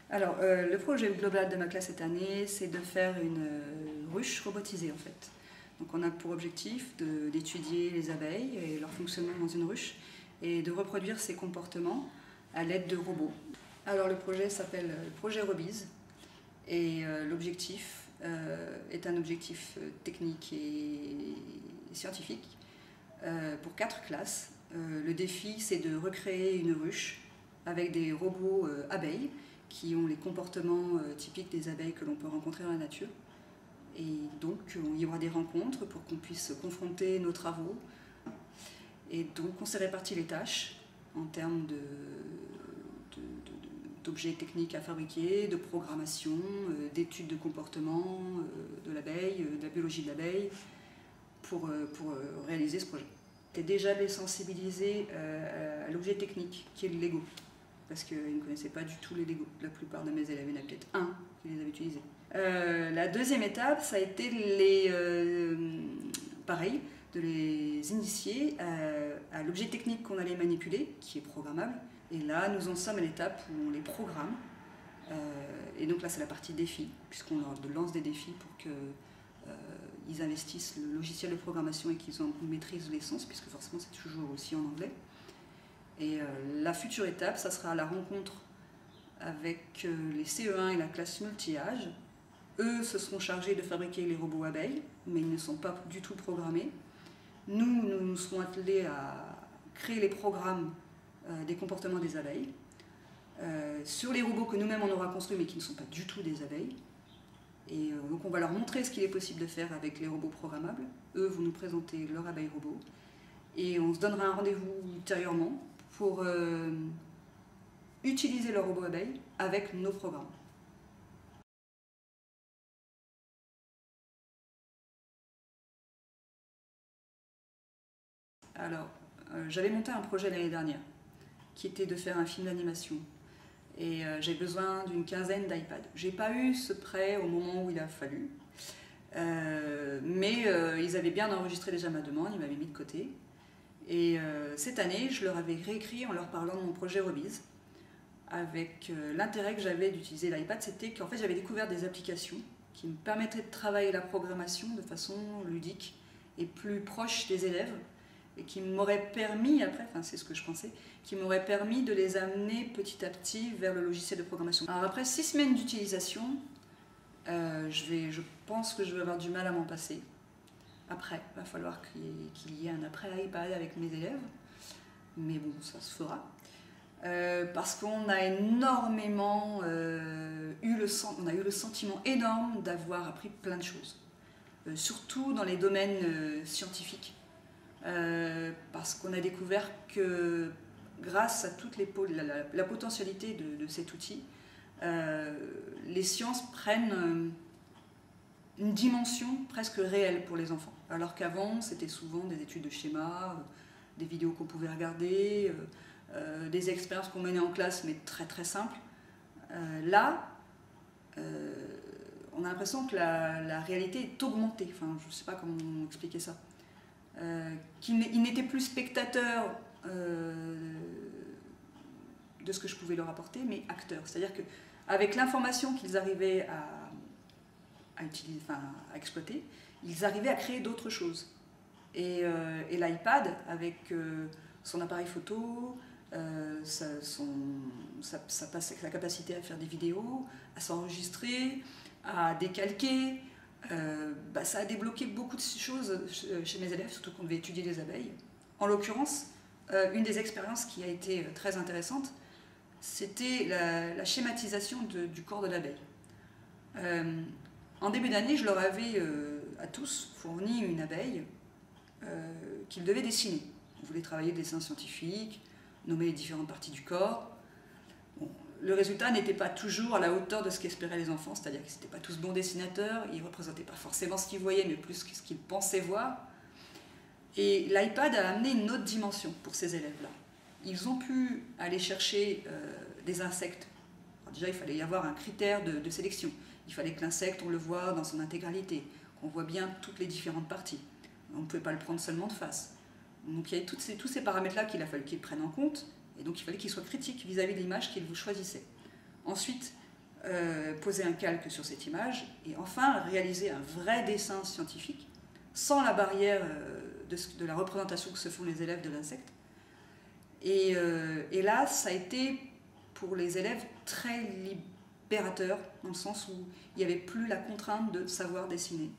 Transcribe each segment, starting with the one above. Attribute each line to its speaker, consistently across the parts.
Speaker 1: Alors, le projet global de ma classe cette année, c'est de faire une ruche robotisée en fait. Donc on a pour objectif d'étudier les abeilles et leur fonctionnement dans une ruche et de reproduire ces comportements à l'aide de robots. Alors le projet s'appelle Projet Robiz et l'objectif est un objectif technique et scientifique pour 4 classes. Le défi, c'est de recréer une ruche avec des robots abeilles qui ont les comportements typiques des abeilles que l'on peut rencontrer dans la nature. Et donc, il y aura des rencontres pour qu'on puisse confronter nos travaux. Et donc, on s'est réparti les tâches en termes d'objets techniques à fabriquer, de programmation, d'études de comportement de l'abeille, de la biologie de l'abeille, pour réaliser ce projet. J'étais déjà les sensibiliser à l'objet technique, qui est le Lego, parce qu'ils ne connaissaient pas du tout les Lego. La plupart de mes élèves, il y en a peut-être un qui les avait utilisés. La deuxième étape, ça a été pareil, de les initier à l'objet technique qu'on allait manipuler, qui est programmable. Et là, nous en sommes à l'étape où on les programme. Et donc là, c'est la partie défi, puisqu'on leur lance des défis pour qu'ils investissent le logiciel de programmation et qu'ils en maîtrisent l'essence, puisque forcément, c'est toujours aussi en anglais. Et la future étape, ça sera la rencontre avec les CE1 et la classe multi-âge. Eux se seront chargés de fabriquer les robots abeilles, mais ils ne sont pas du tout programmés. Nous serons attelés à créer les programmes des comportements des abeilles, sur les robots que nous-mêmes on aura construits, mais qui ne sont pas du tout des abeilles. Et donc on va leur montrer ce qu'il est possible de faire avec les robots programmables. Eux vont nous présenter leur abeille robot. Et on se donnera un rendez-vous ultérieurement pour utiliser leur robot abeille avec nos programmes. Alors, j'avais monté un projet l'année dernière qui était de faire un film d'animation. Et j'ai besoin d'une quinzaine d'iPad. J'ai pas eu ce prêt au moment où il a fallu, mais ils avaient bien enregistré déjà ma demande, ils m'avaient mis de côté. Et cette année, je leur avais réécrit en leur parlant de mon projet Robiz, avec l'intérêt que j'avais d'utiliser l'iPad, c'était qu'en fait j'avais découvert des applications qui me permettraient de travailler la programmation de façon ludique et plus proche des élèves, et qui m'aurait permis, après, enfin c'est ce que je pensais, qui m'aurait permis de les amener petit à petit vers le logiciel de programmation. Alors après 6 semaines d'utilisation, je pense que je vais avoir du mal à m'en passer. Après, il va falloir qu'il y ait un après iPad avec mes élèves, mais bon, ça se fera. Parce qu'on a énormément eu le sentiment énorme d'avoir appris plein de choses, surtout dans les domaines scientifiques. Parce qu'on a découvert que grâce à toute la potentialité de cet outil, les sciences prennent une dimension presque réelle pour les enfants. Alors qu'avant, c'était souvent des études de schéma, des vidéos qu'on pouvait regarder, des expériences qu'on menait en classe, mais très très simples. Là, on a l'impression que la réalité est augmentée. Enfin, je ne sais pas comment expliquer ça. Qu'ils n'étaient plus spectateurs de ce que je pouvais leur apporter, mais acteurs. C'est-à-dire qu'avec l'information qu'ils arrivaient à exploiter, ils arrivaient à créer d'autres choses. Et l'iPad, avec son appareil photo, sa capacité à faire des vidéos, à s'enregistrer, à décalquer, ça a débloqué beaucoup de choses chez mes élèves, surtout qu'on devait étudier les abeilles. En l'occurrence, une des expériences qui a été très intéressante, c'était la schématisation du corps de l'abeille. En début d'année, je leur avais à tous fourni une abeille qu'ils devaient dessiner. On voulait travailler le dessin scientifique, nommer les différentes parties du corps. Bon, le résultat n'était pas toujours à la hauteur de ce qu'espéraient les enfants, c'est-à-dire qu'ils n'étaient pas tous bons dessinateurs, ils ne représentaient pas forcément ce qu'ils voyaient, mais plus ce qu'ils pensaient voir. Et l'iPad a amené une autre dimension pour ces élèves-là. Ils ont pu aller chercher des insectes. Alors déjà, il fallait y avoir un critère de sélection. Il fallait que l'insecte, on le voit dans son intégralité, qu'on voit bien toutes les différentes parties. On ne pouvait pas le prendre seulement de face. Donc il y avait tous ces paramètres-là qu'il a fallu qu'ils prennent en compte, et donc il fallait qu'ils soient critiques vis-à-vis de l'image qu'ils choisissaient. Ensuite, poser un calque sur cette image, et enfin réaliser un vrai dessin scientifique, sans la barrière de la représentation que se font les élèves de l'insecte. Et là, ça a été pour les élèves très libérateur, dans le sens où il n'y avait plus la contrainte de savoir dessiner.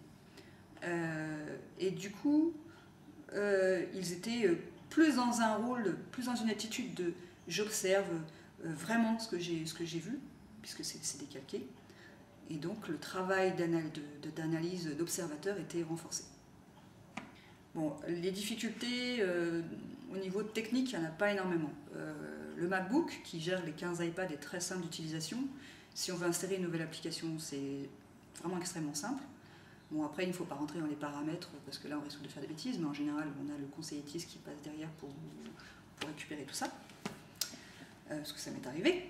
Speaker 1: Et du coup, ils étaient plus dans un rôle, plus dans une attitude de j'observe vraiment ce que j'ai vu, puisque c'est décalqué. Et donc le travail d'analyse d'observateur était renforcé. Bon, les difficultés au niveau technique, il n'y en a pas énormément. Le MacBook, qui gère les 15 iPads, est très simple d'utilisation. Si on veut insérer une nouvelle application, c'est vraiment extrêmement simple. Bon, après, il ne faut pas rentrer dans les paramètres, parce que là, on risque de faire des bêtises, mais en général, on a le conseiller TIS qui passe derrière pour récupérer tout ça, parce que ça m'est arrivé.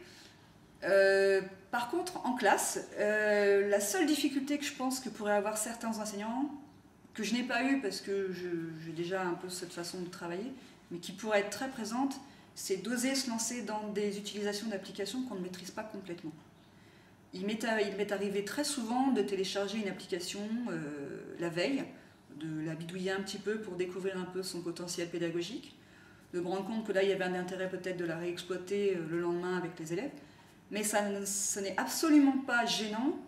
Speaker 1: Par contre, en classe, la seule difficulté que je pense que pourraient avoir certains enseignants, que je n'ai pas eu parce que j'ai déjà un peu cette façon de travailler, mais qui pourrait être très présente, c'est d'oser se lancer dans des utilisations d'applications qu'on ne maîtrise pas complètement. Il m'est arrivé très souvent de télécharger une application la veille, de la bidouiller un petit peu pour découvrir un peu son potentiel pédagogique, de me rendre compte que là il y avait un intérêt peut-être de la réexploiter le lendemain avec les élèves, mais ce n'est absolument pas gênant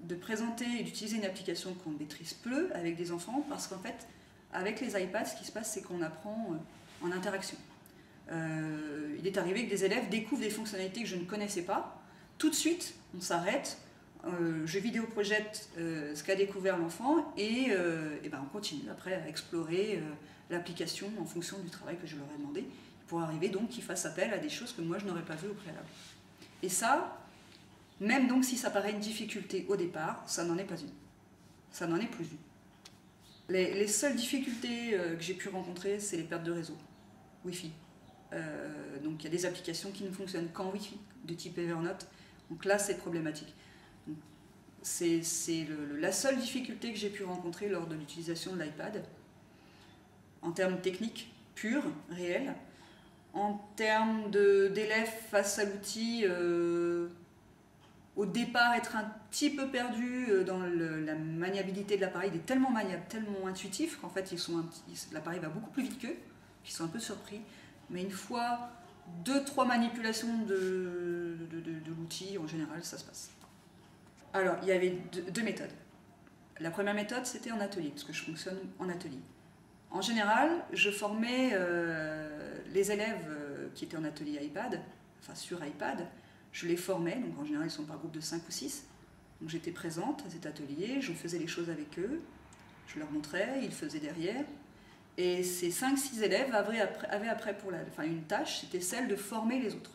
Speaker 1: de présenter et d'utiliser une application qu'on maîtrise peu avec des enfants, parce qu'en fait, avec les iPads, ce qui se passe, c'est qu'on apprend en interaction. Il est arrivé que des élèves découvrent des fonctionnalités que je ne connaissais pas. Tout de suite, on s'arrête, je vidéo projette ce qu'a découvert l'enfant, et ben on continue après à explorer l'application en fonction du travail que je leur ai demandé, pour arriver donc qu'ils fassent appel à des choses que moi je n'aurais pas vues au préalable. Et ça, même donc si ça paraît une difficulté au départ, ça n'en est pas une. Ça n'en est plus une. Les seules difficultés que j'ai pu rencontrer, c'est les pertes de réseau, Wi-Fi. Donc il y a des applications qui ne fonctionnent qu'en Wi-Fi, de type Evernote. Donc là, c'est problématique. C'est la seule difficulté que j'ai pu rencontrer lors de l'utilisation de l'iPad, en termes techniques purs, réels. En termes d'élèves face à l'outil, au départ, être un petit peu perdu dans la maniabilité de l'appareil. Il est tellement maniable, tellement intuitif qu'en fait, l'appareil va beaucoup plus vite qu'eux, qu'ils sont un peu surpris. Mais une fois 2-3 manipulations de l'outil, en général, ça se passe. Alors, il y avait deux méthodes. La première méthode, c'était en atelier, parce que je fonctionne en atelier. En général, je formais les élèves qui étaient en atelier iPad, enfin sur iPad, je les formais, donc en général ils sont par groupe de 5 ou 6. Donc j'étais présente à cet atelier, je faisais les choses avec eux, je leur montrais, ils faisaient derrière. Et ces 5-6 élèves avaient après une tâche, c'était celle de former les autres.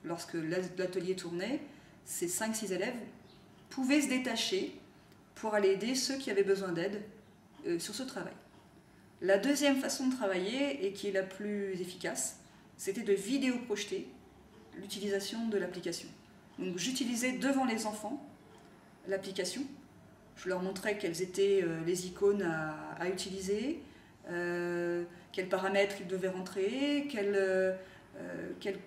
Speaker 1: Lorsque l'atelier tournait, ces 5-6 élèves pouvaient se détacher pour aller aider ceux qui avaient besoin d'aide sur ce travail. La deuxième façon de travailler, et qui est la plus efficace, c'était de vidéo-projeter l'utilisation de l'application. Donc j'utilisais devant les enfants l'application, je leur montrais quelles étaient les icônes à utiliser, quels paramètres ils devaient rentrer, quels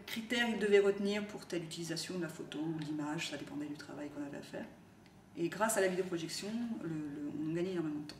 Speaker 1: critères ils devaient retenir pour telle utilisation de la photo ou de l'image, ça dépendait du travail qu'on avait à faire. Et grâce à la vidéoprojection, on gagnait énormément de temps.